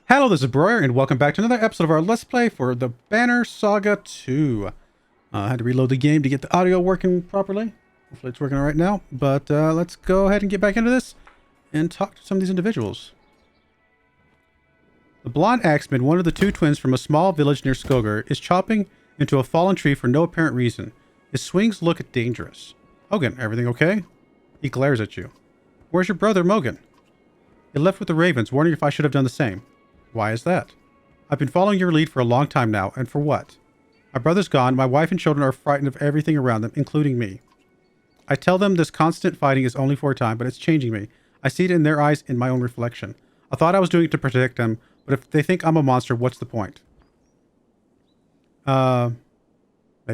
Hello, this is Broyar, and welcome back to another episode of our Let's Play for the Banner Saga 2. I had to reload the game to get the audio working properly. Hopefully it's working right now, but let's go ahead and get back into this and talk to some of these individuals. The blonde axeman, one of the two twins from a small village near Skogar, is chopping into a fallen tree for no apparent reason. His swings look dangerous. Hogan, everything okay? He glares at you. Where's your brother, Mogan? He left with the ravens, wondering if I should have done the same. Why is that? I've been following your lead for a long time now, and for what? My brother's gone, my wife and children are frightened of everything around them, including me. I tell them this constant fighting is only for a time, but it's changing me. I see it in their eyes, in my own reflection. I thought I was doing it to protect them, but if they think I'm a monster, what's the point? Maybe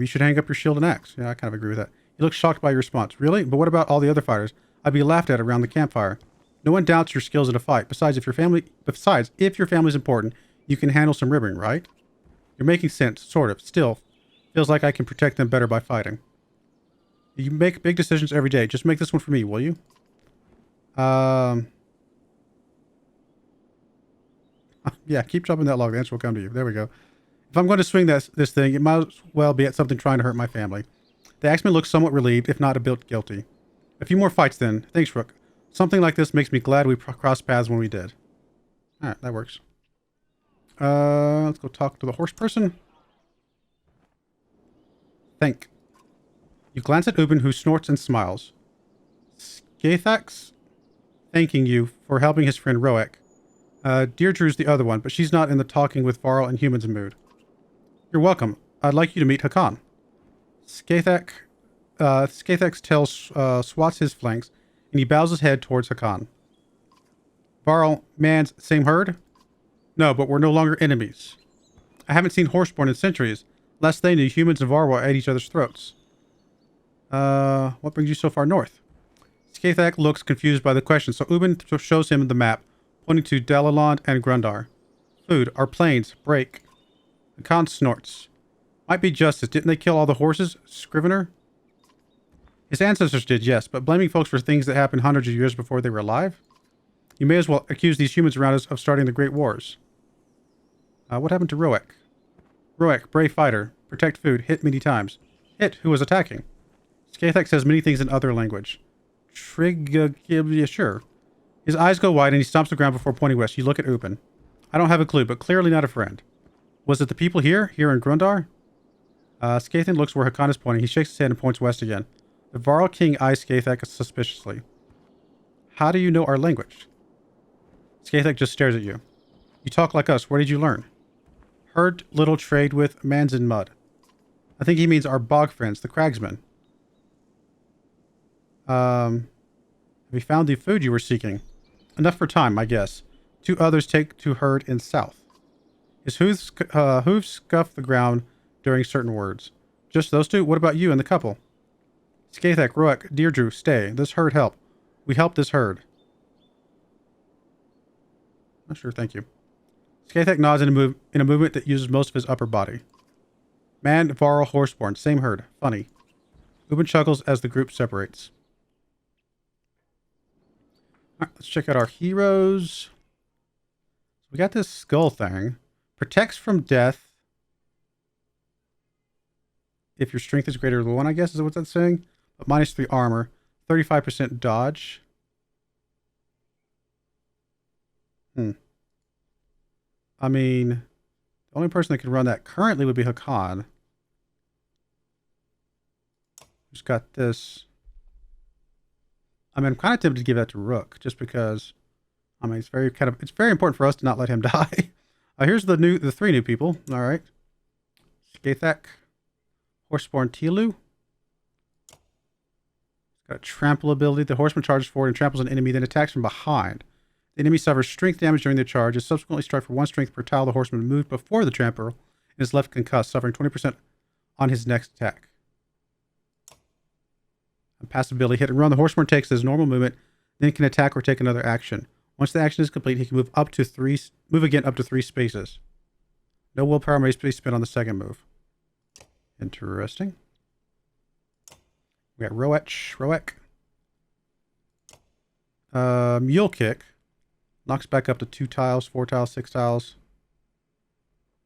you should hang up your shield and axe. Yeah, I kind of agree with that. He looks shocked by your response. Really? But what about all the other fighters? I'd be laughed at around the campfire. No one doubts your skills in a fight. Besides, if your family's important, you can handle some ribbing, right? You're making sense, sort of. Still, feels like I can protect them better by fighting. You make big decisions every day. Just make this one for me, will you? Yeah, keep chopping that log. The answer will come to you. There we go. If I'm going to swing this thing, it might as well be at something trying to hurt my family. The axeman looks somewhat relieved, if not a bit guilty. A few more fights then. Thanks, Rook. Something like this makes me glad we crossed paths when we did. Alright, that works. Let's go talk to the horse person. Think. You glance at Ubin, who snorts and smiles. Skathax? Thanking you for helping his friend Roek. Deirdre's the other one, but she's not in the talking with Varl and humans mood. You're welcome. I'd like you to meet Hakan. Skathax swats his flanks, and he bows his head towards Hakan. Varl, man's same herd? No, but we're no longer enemies. I haven't seen Horseborn in centuries. Last they knew, humans and Varl were at each other's throats. What brings you so far north? Skathak looks confused by the question, so Ubin shows him the map, pointing to Dalaland and Grundar. Food, our plains, break. Hakan snorts. Might be justice. Didn't they kill all the horses, Scrivener? His ancestors did, yes, but blaming folks for things that happened hundreds of years before they were alive? You may as well accuse these humans around us of starting the Great Wars. What happened to Roek? Roek, brave fighter. Protect food. Hit many times. Hit, who was attacking? Skathak says many things in other language. Sure. His eyes go wide and he stomps the ground before pointing west. You look at Ubin. I don't have a clue, but clearly not a friend. Was it the people here in Grundar? Skathan looks where Hakan is pointing. He shakes his head and points west again. The Varl king eyes Skathak suspiciously. How do you know our language? Skathak just stares at you. You talk like us. Where did you learn? Heard little trade with mans in mud. I think he means our bog friends, the cragsmen. Have you found the food you were seeking? Enough for time, I guess. 2 others take to herd in south. His hooves scuff the ground during certain words. Just those 2? What about you and the couple? Skathak, Roek, Deirdre, stay. This herd help. We help this herd. Oh, sure, thank you. Skathak nods in a movement that uses most of his upper body. Man, Varl, Horseborn, same herd. Funny. Ubin chuckles as the group separates. Alright, let's check out our heroes. We got this skull thing. Protects from death. If your strength is greater than 1, I guess is what that's saying. But -3 armor. 35% dodge. I mean, the only person that could run that currently would be Hakan. Who's got this. I mean, I'm kind of tempted to give that to Rook, just because, I mean, it's very important for us to not let him die. Here's the 3 new people. All right. Skathak, Horseborn Tilu. Got a trample ability. The horseman charges forward and tramples an enemy, then attacks from behind. The enemy suffers strength damage during the charge, is subsequently struck for 1 strength per tile the horseman moved before the trample, and is left concussed, suffering 20% on his next attack. Passive ability, hit and run. The horseman takes his normal movement, then can attack or take another action. Once the action is complete, he can move again up to 3 spaces. No willpower may be spent on the second move. Interesting. We got Roek. Mule Kick. Knocks back up to 2 tiles, 4 tiles, 6 tiles.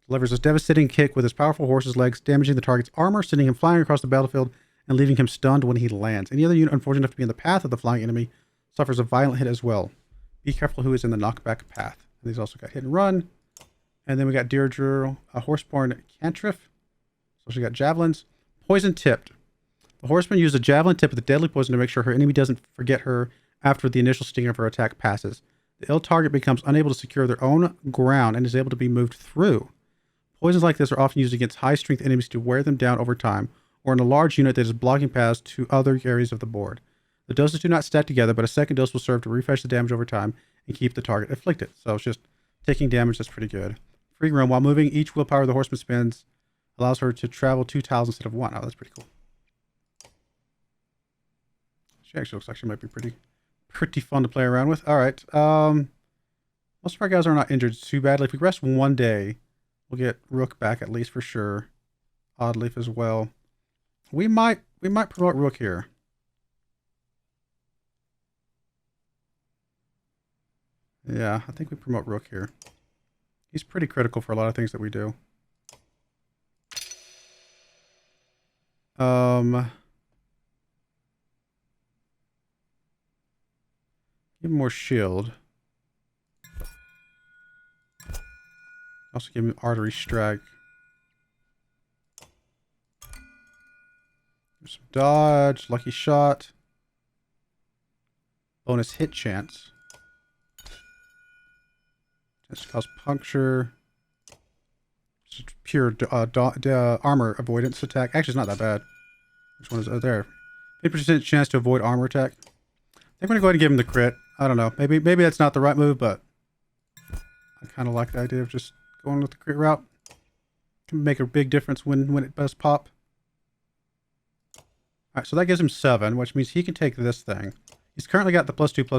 Delivers a devastating kick with his powerful horse's legs, damaging the target's armor, sending him flying across the battlefield, and leaving him stunned when he lands. Any other unit unfortunate enough to be in the path of the flying enemy suffers a violent hit as well. Be careful who is in the knockback path. And he's also got hit and run. And then we got Deirdre, a horseborn cantrip. So she got javelins. Poison tipped. The horseman used a javelin tip with a deadly poison to make sure her enemy doesn't forget her after the initial sting of her attack passes. The ill target becomes unable to secure their own ground and is able to be moved through. Poisons like this are often used against high-strength enemies to wear them down over time, or in a large unit that is blocking paths to other areas of the board. The doses do not stack together, but a second dose will serve to refresh the damage over time and keep the target afflicted. So it's just taking damage. That's pretty good. Free roam. While moving, each willpower the horseman spends allows her to travel 2 tiles instead of 1. Oh, that's pretty cool. She actually looks like she might be pretty fun to play around with. All right. Most of our guys are not injured too badly. If we rest 1 day, we'll get Rook back at least for sure. Oddleaf as well. We might promote Rook here. Yeah, I think we promote Rook here. He's pretty critical for a lot of things that we do. Give him more shield. Also give him artery strike. Give him some dodge, lucky shot. Bonus hit chance. Chance to cause puncture. Just pure armor avoidance attack. Actually, it's not that bad. Which one is there? 50% chance to avoid armor attack. I think I'm going to go ahead and give him the crit. I don't know. Maybe that's not the right move, but I kind of like the idea of just going with the crit route. Can make a big difference when it does pop. Alright, so that gives him 7, which means he can take this thing. He's currently got the +2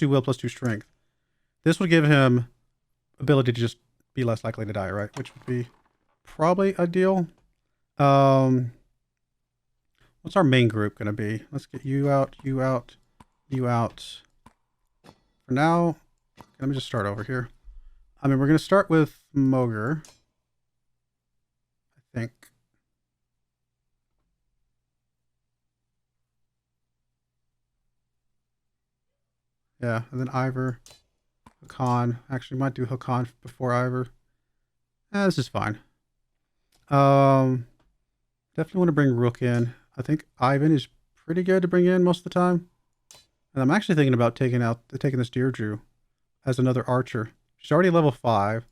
will, +2 strength. This would give him ability to just be less likely to die, right? Which would be probably ideal. What's our main group going to be? Let's get you out, you out, you out. For now, let me just start over here. I mean, we're going to start with Mogre. I think. Yeah, and then Ivor. Hakan. Actually, might do Hakan before Ivor. This is fine. Definitely want to bring Rook in. I think Ivan is pretty good to bring in most of the time. And I'm actually thinking about taking this Deirdre as another archer. She's already level 5.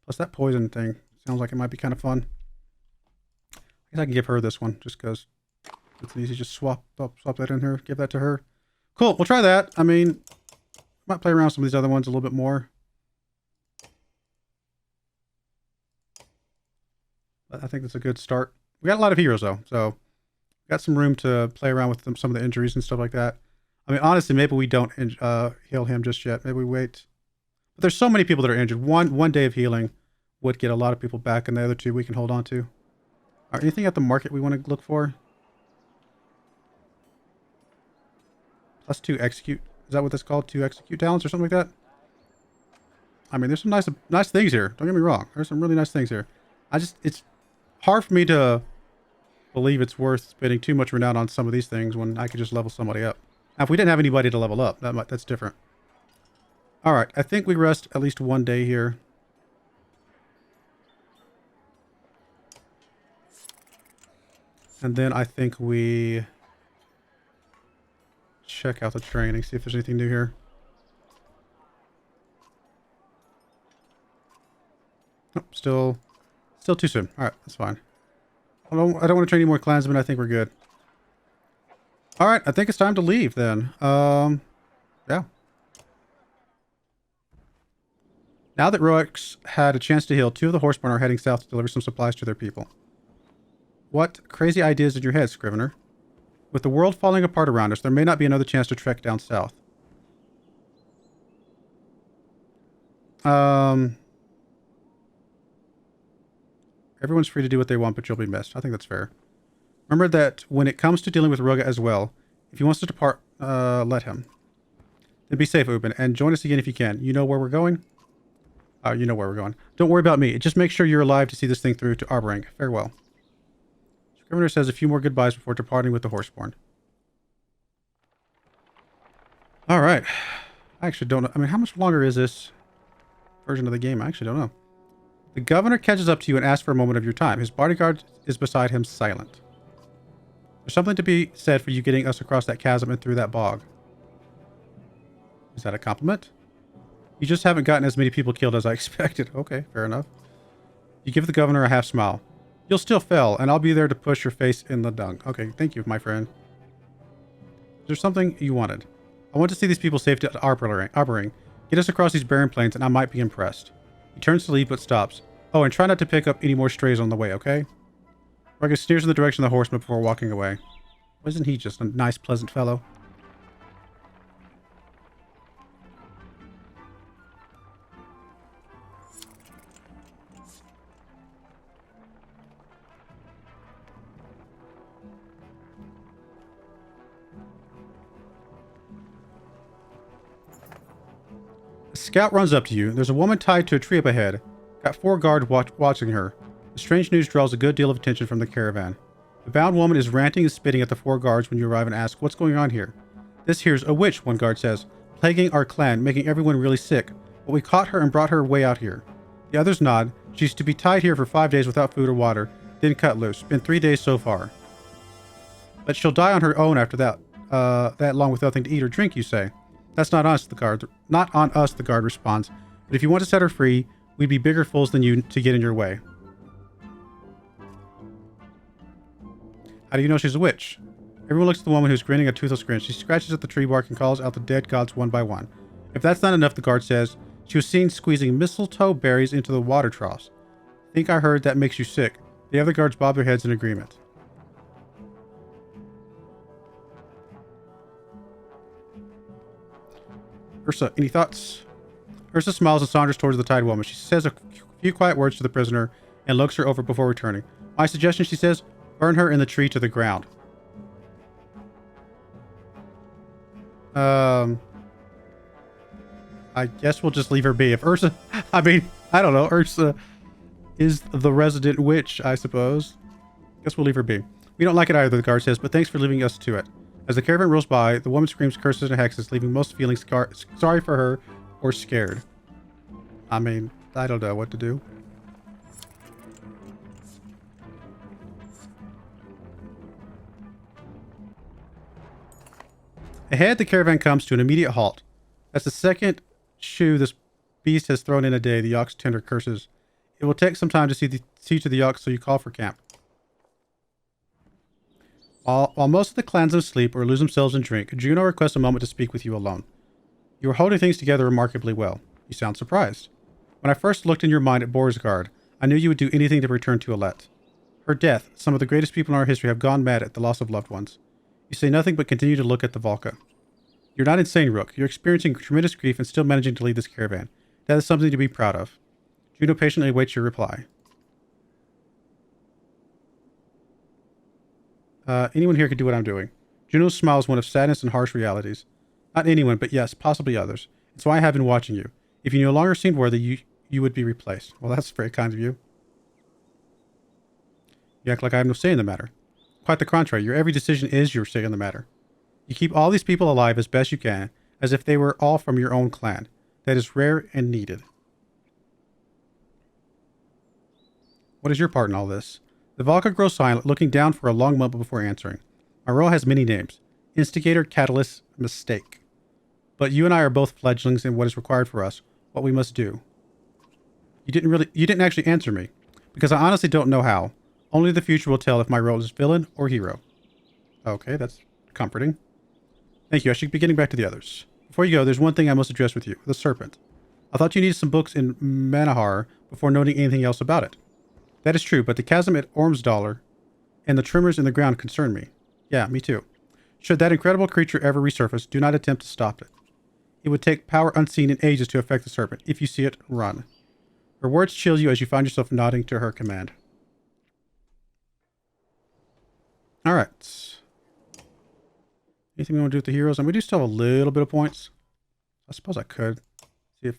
Plus that poison thing. Sounds like it might be kind of fun. I guess I can give her this one just because it's an easy just swap that in here. Give that to her. Cool. We'll try that. I mean, might play around with some of these other ones a little bit more. But I think that's a good start. We got a lot of heroes though, so got some room to play around with some of the injuries and stuff like that. I mean, honestly, maybe we don't heal him just yet. Maybe we wait. But there's so many people that are injured. One day of healing would get a lot of people back, and the other 2 we can hold on to. All right, anything at the market we want to look for? +2 execute. Is that what that's called? 2 execute talents or something like that? I mean, there's some nice things here. Don't get me wrong. There's some really nice things here. It's hard for me to believe it's worth spending too much renown on some of these things when I could just level somebody up. Now, if we didn't have anybody to level up, that's different. All right, I think we rest at least 1 day here. And then I think we check out the training, see if there's anything new here. Nope, still too soon. All right, that's fine. I don't want to train any more clansmen. I think we're good. All right, I think it's time to leave then. Yeah. Now that Roix had a chance to heal, 2 of the horsemen are heading south to deliver some supplies to their people. What crazy ideas in your head, Scrivener? With the world falling apart around us, there may not be another chance to trek down south. Everyone's free to do what they want, but you'll be missed. I think that's fair. Remember that when it comes to dealing with Roga as well, if he wants to depart, let him. Then be safe, Ubin, and join us again if you can. You know where we're going? You know where we're going. Don't worry about me. Just make sure you're alive to see this thing through to Arborang. Farewell. Scrivener says a few more goodbyes before departing with the Horseborn. Alright. I actually don't know. I mean, how much longer is this version of the game? I actually don't know. The governor catches up to you and asks for a moment of your time. His bodyguard is beside him, silent. There's something to be said for you getting us across that chasm and through that bog. Is that a compliment? You just haven't gotten as many people killed as I expected. Okay, fair enough. You give the governor a half smile. You'll still fail, and I'll be there to push your face in the dung. Okay, thank you, my friend. Is there something you wanted? I want to see these people safe to Arborang. Get us across these barren plains, and I might be impressed. He turns to leave, but stops. Oh, and try not to pick up any more strays on the way, okay? Rugged steers in the direction of the horseman before walking away. Wasn't he just a nice, pleasant fellow? A scout runs up to you. There's a woman tied to a tree up ahead. Got 4 guards watching her. The strange news draws a good deal of attention from the caravan. The bound woman is ranting and spitting at the 4 guards when you arrive and ask, what's going on here? This here's a witch, one guard says, plaguing our clan, making everyone really sick. But we caught her and brought her way out here. The others nod. She's to be tied here for 5 days without food or water, then cut loose. Been 3 days so far. But she'll die on her own after that long with nothing to eat or drink, you say. That's not us, the guard. Not on us, the guard responds. But if you want to set her free, we'd be bigger fools than you to get in your way. How do you know she's a witch? Everyone looks at the woman who's grinning a toothless grin. She scratches at the tree bark and calls out the dead gods one by one. If that's not enough, the guard says, she was seen squeezing mistletoe berries into the water troughs. Think I heard that makes you sick. The other guards bob their heads in agreement. Ursa, any thoughts? Ursa smiles and saunters towards the tied woman. She says a few quiet words to the prisoner and looks her over before returning. My suggestion, she says, burn her in the tree to the ground. I guess we'll just leave her be. If Ursa, I mean, I don't know. Ursa is the resident witch, I suppose. Guess we'll leave her be. We don't like it either, the guard says, but thanks for leaving us to it. As the caravan rolls by, the woman screams curses and hexes, leaving most feeling sorry for her or scared. I mean, I don't know what to do. Ahead, the caravan comes to an immediate halt. That's the second shoe this beast has thrown in a day, the ox tender curses. It will take some time to see to the ox, so you call for camp. While most of the clansmen sleep or lose themselves in drink, Juno requests a moment to speak with you alone. You are holding things together remarkably well. You sound surprised. When I first looked in your mind at Borsgard, I knew you would do anything to return to Alette. Her death, some of the greatest people in our history have gone mad at the loss of loved ones. You say nothing but continue to look at the Valka. You're not insane, Rook. You're experiencing tremendous grief and still managing to lead this caravan. That is something to be proud of. Juno patiently awaits your reply. Anyone here could do what I'm doing. Juno's smile is one of sadness and harsh realities. Not anyone, but yes, possibly others. It's why I have been watching you. If you no longer seemed worthy, you would be replaced. Well, that's very kind of you. You act like I have no say in the matter. Quite the contrary. Your every decision is your say in the matter. You keep all these people alive as best you can, as if they were all from your own clan. That is rare and needed. What is your part in all this? The Valka grows silent, looking down for a long moment before answering. My role has many names. Instigator, catalyst, mistake. But you and I are both fledglings in what is required for us, what we must do. You didn't actually answer me, because I honestly don't know how. Only the future will tell if my role is villain or hero. Okay, that's comforting. Thank you. I should be getting back to the others. Before you go, there's one thing I must address with you. The serpent. I thought you needed some books in Manahar before noting anything else about it. That is true, but the chasm at Ormsdalr and the tremors in the ground concern me. Yeah, me too. Should that incredible creature ever resurface, do not attempt to stop it. It would take power unseen in ages to affect the serpent. If you see it, run. Her words chill you as you find yourself nodding to her command. Alright. Anything we want to do with the heroes? And we do still have a little bit of points. I suppose I could. See if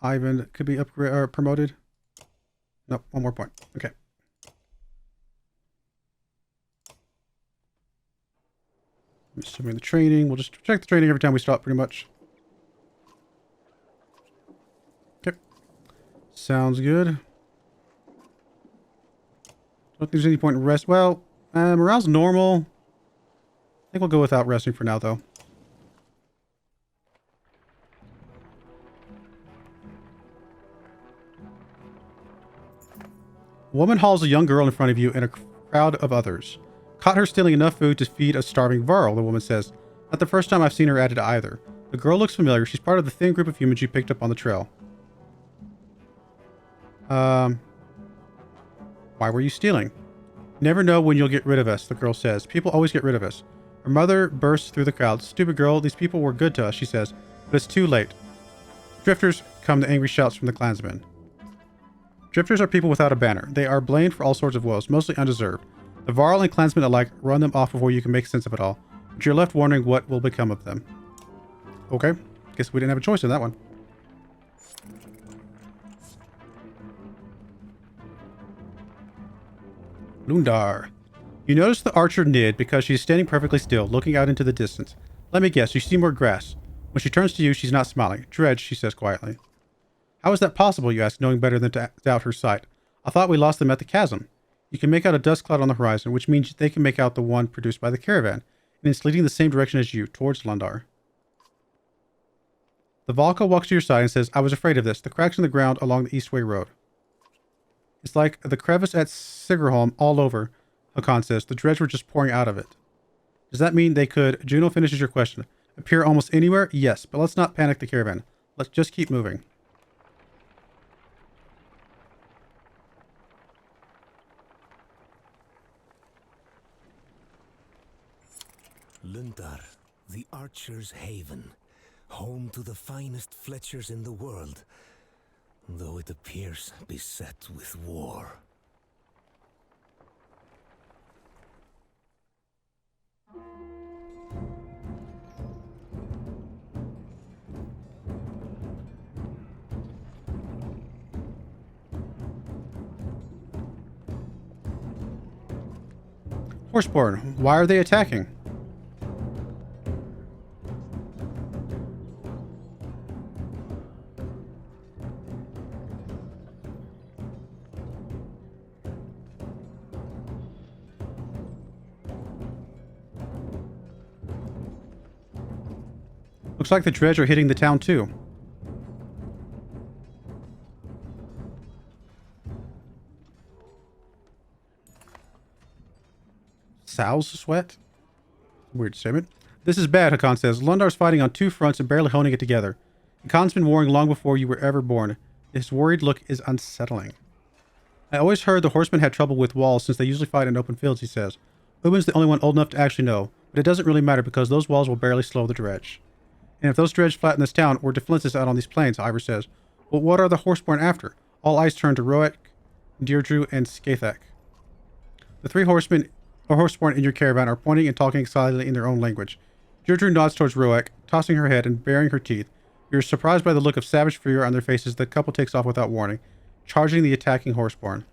Ivan could be upgraded or promoted. Nope, one more point. Okay. I'm assuming the training. We'll just check the training every time we stop, pretty much. Okay. Sounds good. Don't think there's any point in rest. Well, morale's normal. I think we'll go without resting for now, though. A woman hauls a young girl in front of you in a crowd of others. Caught her stealing enough food to feed a starving Varl, the woman says. Not the first time I've seen her at it either. The girl looks familiar. She's part of the thin group of humans you picked up on the trail. Why were you stealing? Never know when you'll get rid of us, the girl says. People always get rid of us. Her mother bursts through the crowd. Stupid girl, these people were good to us, she says. But it's too late. Drifters come the angry shouts from the clansmen. Drifters are people without a banner. They are blamed for all sorts of woes, mostly undeserved. The Varl and clansmen alike run them off before you can make sense of it all. But you're left wondering what will become of them. Okay. Guess we didn't have a choice in that one. Lundar. You notice the archer Nid because she's standing perfectly still, looking out into the distance. Let me guess, you see more grass. When she turns to you, she's not smiling. Dredge, she says quietly. How is that possible, you ask, knowing better than to doubt her sight? I thought we lost them at the chasm. You can make out a dust cloud on the horizon, which means they can make out the one produced by the caravan, and it's leading the same direction as you, towards Lundar. The Valka walks to your side and says, I was afraid of this, the cracks in the ground along the Eastway Road. It's like the crevice at Sigerholm all over, Hakan says. The dredge were just pouring out of it. Does that mean they could, Juno finishes your question, appear almost anywhere? Yes, but let's not panic the caravan. Let's just keep moving. Lundar, the Archer's Haven, home to the finest Fletchers in the world, though it appears beset with war. Horseborn, why are they attacking? Looks like the dredge are hitting the town too. Sow's sweat? Weird statement. This is bad, Hakan says. Lundar's fighting on two fronts and barely holding it together. Hakan's been warring long before you were ever born. His worried look is unsettling. I always heard the horsemen had trouble with walls since they usually fight in open fields, he says. Ubin's the only one old enough to actually know, but it doesn't really matter because those walls will barely slow the dredge. And if those dredge flatten this town, we're defenseless out on these plains, Ivor says. But what are the horseborn after? All eyes turn to Roek, Deirdre, and Skathak. The three horsemen or horseborn in your caravan are pointing and talking excitedly in their own language. Deirdre nods towards Roek, tossing her head and baring her teeth. You're surprised by the look of savage fear on their faces. The couple takes off without warning, charging the attacking horseborn.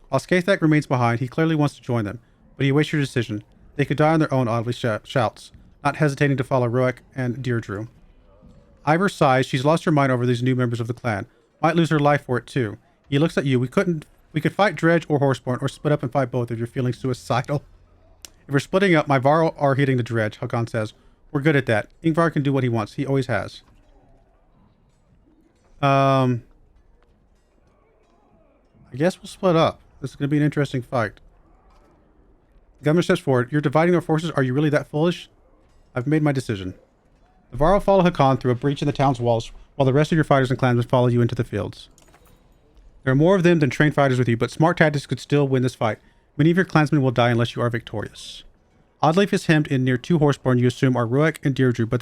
While Skathak remains behind, he clearly wants to join them, but he awaits your decision. They could die on their own, oddly shouts, not hesitating to follow Roek and Deirdre. Ivor sighs. She's lost her mind over these new members of the clan. Might lose her life for it too. He looks at you. We could fight Dredge or Horseborn, or split up and fight both if you're feeling suicidal. If we're splitting up, my Varl are hitting the Dredge, Hakan says. We're good at that. Ingvar can do what he wants. He always has. I guess we'll split up. This is going to be an interesting fight. The governor steps forward. You're dividing our forces. Are you really that foolish? I've made my decision. The Varl follow Hakan through a breach in the town's walls, while the rest of your fighters and clansmen follow you into the fields. There are more of them than trained fighters with you, but smart tactics could still win this fight. Many of your clansmen will die unless you are victorious. Oddleif is hemmed in near two horseborn you assume are Ruek and Deirdre, but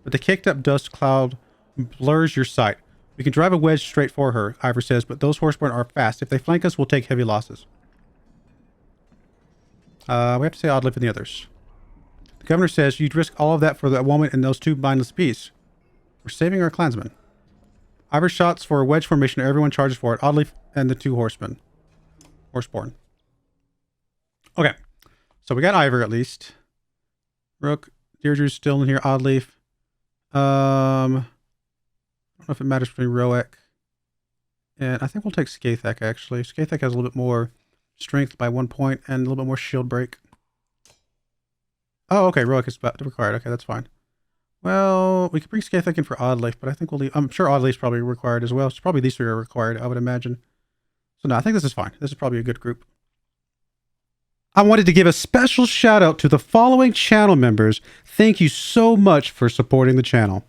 the kicked-up dust cloud blurs your sight. We can drive a wedge straight for her, Ivor says, but those horseborn are fast. If they flank us, we'll take heavy losses. We have to say Oddleif and the others. The governor says you'd risk all of that for that woman and those two mindless beasts. We're saving our clansmen. Ivor shots for a wedge formation. Everyone charges for it. Oddleaf and the 2 horsemen. Horseborn. Okay. So we got Ivor at least. Rook. Deirdre's still in here. Oddleaf. I don't know if it matters between Roek. And I think we'll take Skathek, actually. Skathek has a little bit more strength by 1 point and a little bit more shield break. Oh, okay. Roek is required. Okay, that's fine. Well, we could bring Skathek in for Oddleaf, but I think we'll leave. I'm sure Oddleaf's probably required as well. So probably these 3 are required, I would imagine. So no, I think this is fine. This is probably a good group. I wanted to give a special shout out to the following channel members. Thank you so much for supporting the channel.